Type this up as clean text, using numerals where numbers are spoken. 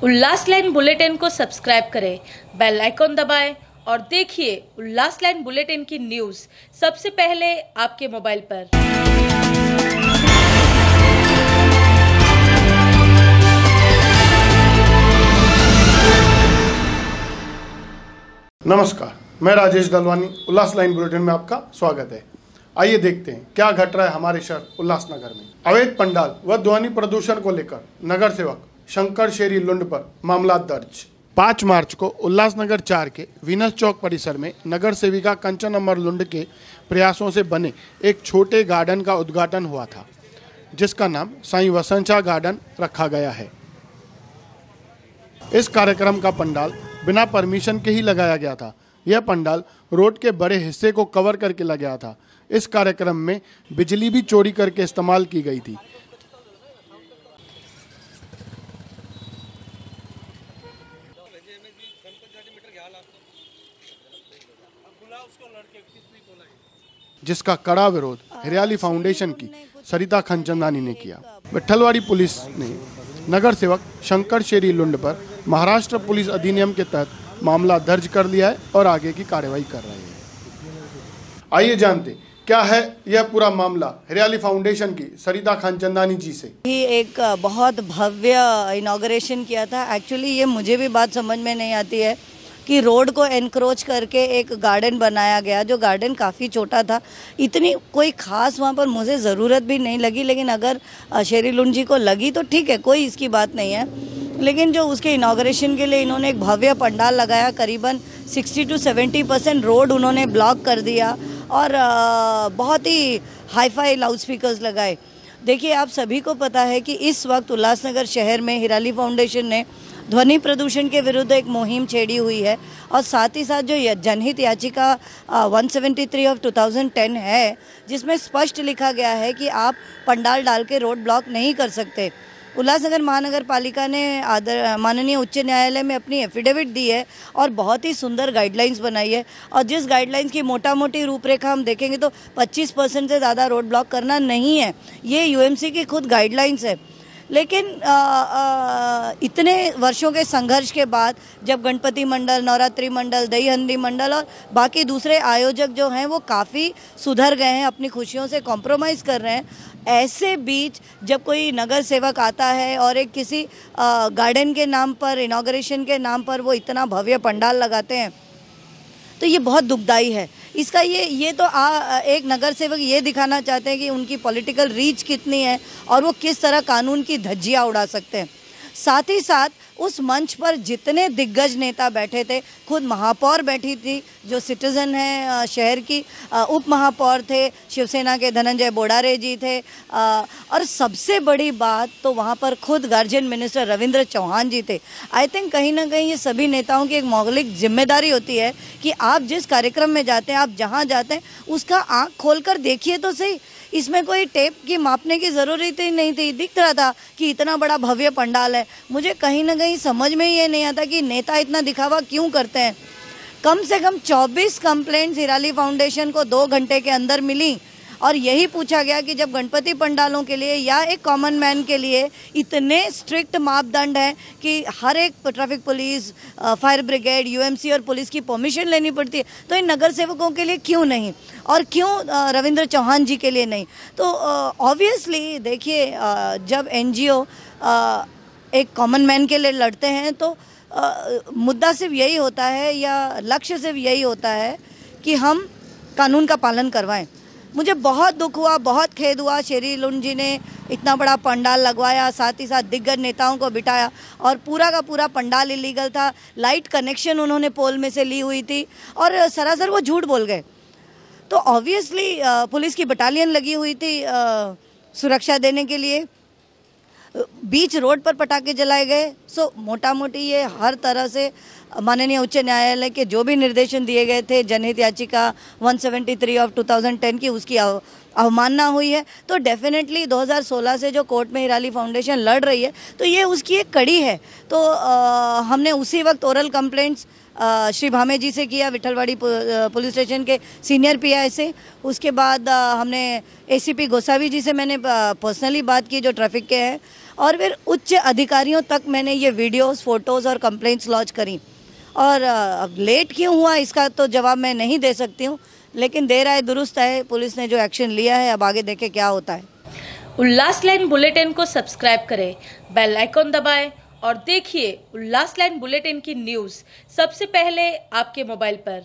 उल्लास line bulletin को subscribe करें, bell icon दबाएं और देखिए उल्लास लाइन बुलेटिन की न्यूज़ सबसे पहले आपके मोबाइल पर। नमस्कार, मैं राजेश दलवानी। उल्लास लाइन बुलेटिन में आपका स्वागत है। आइए देखते हैं क्या घट रहा है हमारे शहर उल्लासनगर में। अवैध पंडाल व ध्वनि प्रदूषण को लेकर नगर सेवक शंकर शेरी लुंड पर मामला दर्ज। 5 मार्च को उल्लासनगर 4 के वीनस चौक परिसर में नगर सेविका कंचन अमर लुंड के प्रयासों से बने एक छोटे गार्डन का उद्घाटन हुआ था, जिसका नाम साईं वसंत शाह गार्डन रखा गया है। इस कार्यक्रम का पंडाल बिना परमिशन के ही लगाया गया था। यह पंडाल रोड के बड़े हिस्से को कवर करके लगाया था। इस कार्यक्रम में बिजली भी चोरी करके इस्तेमाल की गई थी। जिसका कड़ा विरोध हरियाली फाउंडेशन की सरिता खनचंदानी ने किया। विठलवाड़ी पुलिस ने नगर सेवक शंकर शेरी लुंड पर महाराष्ट्र पुलिस अधिनियम के तहत मामला दर्ज कर लिया है और आगे की कार्रवाई कर रहे हैं। आइए जानते क्या है यह पूरा मामला हरियाली फाउंडेशन की सरिता खनचंदानी जी से। एक बहुत भव्य इनॉग्रेशन किया था। एक्चुअली ये मुझे भी बात समझ में नहीं आती है कि रोड को एनक्रोच करके एक गार्डन बनाया गया, जो गार्डन काफ़ी छोटा था। इतनी कोई ख़ास वहाँ पर मुझे ज़रूरत भी नहीं लगी, लेकिन अगर शेरी लुंड जी को लगी तो ठीक है, कोई इसकी बात नहीं है। लेकिन जो उसके इनॉग्रेशन के लिए इन्होंने एक भव्य पंडाल लगाया, करीबन 60 to 70% रोड उन्होंने ब्लॉक कर दिया और बहुत ही हाई-फाई लाउड स्पीकर्स लगाए। देखिए, आप सभी को पता है कि इस वक्त उल्लासनगर शहर में हरियाली फाउंडेशन ने ध्वनि प्रदूषण के विरुद्ध एक मुहिम छेड़ी हुई है और साथ ही साथ जो जनहित याचिका 173 ऑफ 2010 है, जिसमें स्पष्ट लिखा गया है कि आप पंडाल डाल के रोड ब्लॉक नहीं कर सकते। उल्लासनगर महानगर पालिका ने माननीय उच्च न्यायालय में अपनी एफिडेविट दी है और बहुत ही सुंदर गाइडलाइंस बनाई है। और जिस गाइडलाइंस की मोटा मोटी रूपरेखा हम देखेंगे तो 25% से ज़्यादा रोड ब्लॉक करना नहीं है। ये यूएमसी की खुद गाइडलाइंस है। लेकिन इतने वर्षों के संघर्ष के बाद जब गणपति मंडल, नवरात्रि मंडल, दही हंडी मंडल और बाकी दूसरे आयोजक जो हैं वो काफ़ी सुधर गए हैं, अपनी खुशियों से कॉम्प्रोमाइज़ कर रहे हैं, ऐसे बीच जब कोई नगर सेवक आता है और एक किसी गार्डन के नाम पर, इनॉग्रेशन के नाम पर वो इतना भव्य पंडाल लगाते हैं, तो ये बहुत दुखदाई है। इसका ये तो एक नगर सेवक ये दिखाना चाहते हैं कि उनकी पॉलिटिकल रीच कितनी है और वो किस तरह कानून की धज्जियाँ उड़ा सकते हैं। साथ ही साथ उस मंच पर जितने दिग्गज नेता बैठे थे, खुद महापौर बैठी थी जो सिटीज़न है शहर की, उप महापौर थे, शिवसेना के धनंजय बोड़ारे जी थे, और सबसे बड़ी बात तो वहाँ पर खुद गार्जियन मिनिस्टर रविंद्र चौहान जी थे। आई थिंक कहीं ना कहीं ये सभी नेताओं की एक मौलिक जिम्मेदारी होती है कि आप जिस कार्यक्रम में जाते हैं, आप जहाँ जाते हैं, उसका आँख खोल कर देखिए तो सही। इसमें कोई टेप की मापने की ज़रूरत ही नहीं थी। दिख रहा था कि इतना बड़ा भव्य पंडाल है। मुझे कहीं ना कहीं समझ में ये नहीं आता कि नेता इतना दिखावा क्यों करते हैं। कम से कम 24 कंप्लेंट्स हरियाली फाउंडेशन को 2 घंटे के अंदर मिली और यही पूछा गया कि जब गणपति पंडालों के लिए या एक कॉमन मैन के लिए इतने स्ट्रिक्ट मापदंड हैं कि हर एक traffic police, fire brigade, UMC और पुलिस की परमिशन लेनी पड़ती है, तो इन नगर सेवकों के लिए क्यों नहीं, और क्यों रविंद्र चौहान जी के लिए नहीं। तो ऑब्वियसली देखिए, जब एनजीओ एक कॉमन मैन के लिए लड़ते हैं तो मुद्दा सिर्फ यही होता है या लक्ष्य सिर्फ यही होता है कि हम कानून का पालन करवाएं। मुझे बहुत दुख हुआ, बहुत खेद हुआ। शेरी लुंड जी ने इतना बड़ा पंडाल लगवाया, साथ ही साथ दिग्गज नेताओं को बिठाया और पूरा का पूरा पंडाल इलीगल था। लाइट कनेक्शन उन्होंने पोल में से ली हुई थी और सरासर वो झूठ बोल गए। तो ऑब्वियसली पुलिस की बटालियन लगी हुई थी सुरक्षा देने के लिए। बीच रोड पर पटाखे जलाए गए। सो मोटा मोटी ये हर तरह से माननीय उच्च न्यायालय के जो भी निर्देशन दिए गए थे जनहित याचिका 173 ऑफ 2010 की, उसकी अवमानना हुई है। तो डेफिनेटली 2016 से जो कोर्ट में हरियाली फाउंडेशन लड़ रही है, तो ये उसकी एक कड़ी है। तो हमने उसी वक्त ओरल कंप्लेंट्स श्री भामे जी से किया, विठलवाड़ी पुलिस स्टेशन के सीनियर पीआई से। उसके बाद हमने एसीपी गोसावी जी से मैंने पर्सनली बात की, जो ट्रैफिक के हैं। और फिर उच्च अधिकारियों तक मैंने ये वीडियोस, फोटोज़ और कंप्लेंट्स लॉन्च करी। और अब लेट क्यों हुआ इसका तो जवाब मैं नहीं दे सकती हूँ, लेकिन देर आए दुरुस्त है। पुलिस ने जो एक्शन लिया है, अब आगे देखें क्या होता है। उल्लास लाइन बुलेटिन को सब्सक्राइब करें, बेल आइकॉन दबाएं और देखिए उल्लास लाइन बुलेटिन की न्यूज़ सबसे पहले आपके मोबाइल पर।